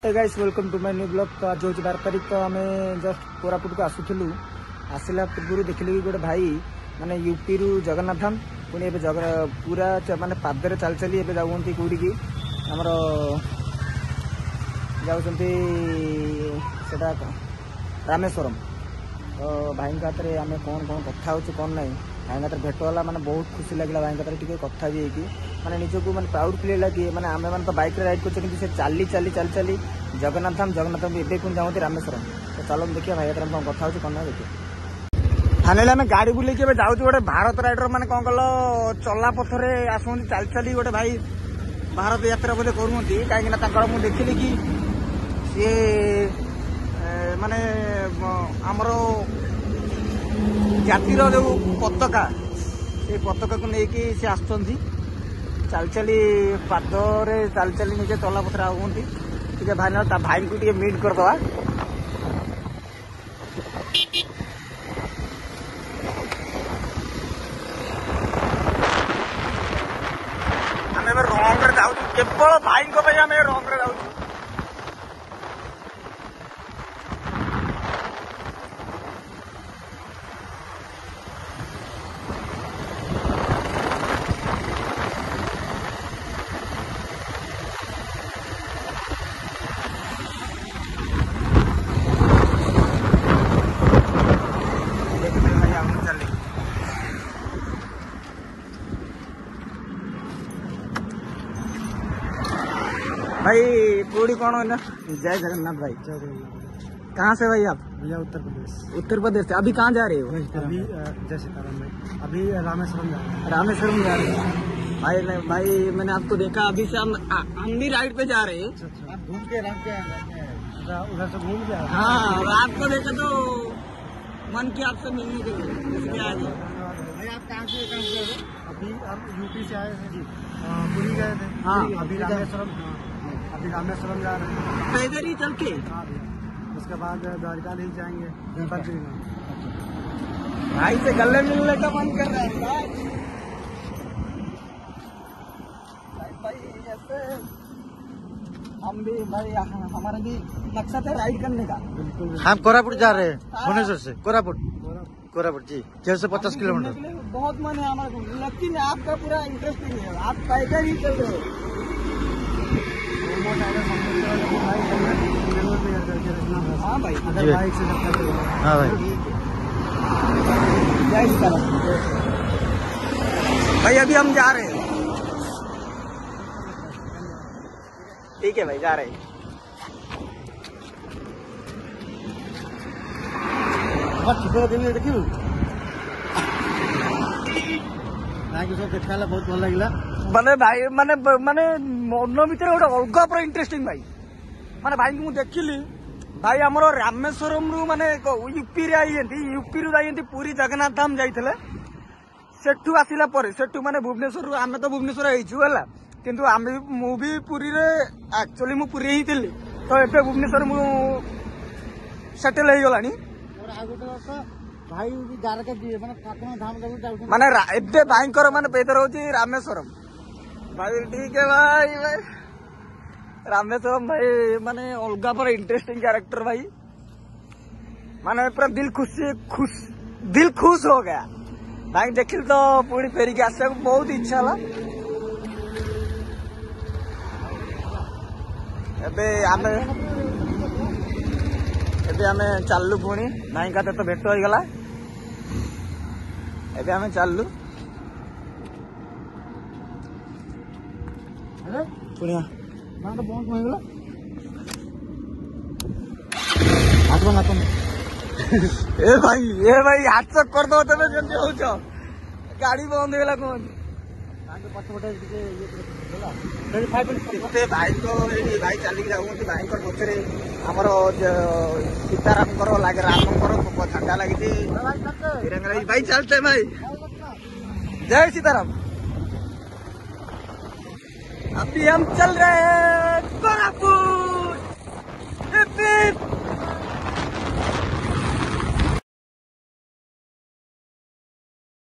Hey guys welcome to my new blog. तो आज हूँ 12 तारीख। तो आम जस्ट कोरापुट को आसुलू आसला पूर्व देखिले कि गोटे भाई माने यूपी रु जगन्नाथ धाम पुणी पूरा माने पादरे चल चली जाऊँगी कौटी की आमर जाऊँगी सेटा रामेश्वरम। तो भाई हाथ में आम कौन कौन कथा हो कौन ना भाई हाथ भेट होला माने बहुत खुशी लगे भाई हाथ टे कथा भी होगी माने निजक मैंने प्राउड फील लगे माने आम मैंने तो बाइक राइड कर चली चली चली चली जगन्नाथ धाम एवं पुणी जाऊँगी रामेश्वरम। तो चलो देखिए भाई हाथ में कथा हो कौन ना देखिए। फाइनाली आम गाड़ी बुले जाऊँ गोटे भारत राइडर मैंने कौन कल चला पथरे आसुँच चली चली गोटे भाई भारत यात्रा बोले करुँच कहीं मुझे देखिली कि सी माने आमर जातिर जो पताका से पताका को लेकिन सी आसुँच चल चली पादरे चल चली निजे चला पथर आउंटी टे भाई भाई को टे मीट करदे। आम रंग जाऊँ केवल भाई आम रंग जाऊँ। भाई कोड़ी कौन है ना? जय जगन्नाथ भाई। जय जगन्नाथ। कहाँ से भाई आप? भैया उत्तर प्रदेश। उत्तर प्रदेश से। अभी कहाँ जा रहे हो? अभी जय सीताराम भाई, अभी रामेश्वरम जा रहे हैं। रामेश्वरम जा रहे हैं भाई। भाई मैंने आपको देखा अभी से हम भी राइड पे जा रहे हैं। आप घूम के उधर से घूम के। हाँ और आपको देखा तो मन की आपसे मिलने के लिए भाई आप कहाँ से? अभी आप यूपी से आए थे जी, पुरी गए थे। हाँ अभी रामेश्वरम जा रहे हैं पैदल ही चल के। हाँ भैया, उसके बाद द्वारका नहीं जाएंगे भाई से गले मिलने का मन कर रहा है भाई ऐसे हम भी भाई हमारा भी मकसद है राइड करने का। बिल्कुल। हम कोरापुट जा रहे हैं भुवनेश्वर से। कोरापुट जी 650 किलोमीटर। बहुत मन है हमारा, लेकिन आपका पूरा इंटरेस्टिंग है, आप पैदल ही चल रहे हो। हाँ भाई अगर बाइक से हाँ भाई। जय सीताराम भाई। अभी हम जा रहे हैं। ठीक है भाई जा रहे हैं। देखिए देखा बहुत भल लगे माने भाई माने माने मन भीतर गोटे अलग पूरा इंटरेस्टिंग भाई। माने भाई को देखिली भाई आमर रामेश्वरम रु माने यूपी रे आई यूपी रु जाइए पुरी जगन्नाथ धाम जाइए सेठू आसिला परे सेठू माने भुवनेश्वर आम तो भुवनेश्वर है किंतु आम मु भी पुरी रे एक्चुअली मु पुरी ही थी। तो एबे भुवनेश्वर मु सेटल हो गलानी भाई द्वारका माने एबे भाईंकर माने पेदर होची रामेश्वरम भाई। ठीक है भाई रामेश्वरम भाई माने अलगा पर इंटरेस्टिंग कैरेक्टर भाई। माने पूरा दिल खुश हो गया भाई देखिल तो पूरी फेरी के आसे बहुत इच्छा है। एबे आमे चललु पुणी भाई का तो भेट हो गला। एबे आमे चललु पुणिया तो बहुत महंगा ए भाई हाथ चक कर दो तबे जल्दी हो जाओ। गाड़ी बंद होला कौन पछपटे भाई तो भाई चलिक जाऊँ भाई पचरे आमर सीताराम लगे राम झंडा लगी भाई चलते भाई। जय सीताराम। अभी हम चल रहे हैं कोरापुट।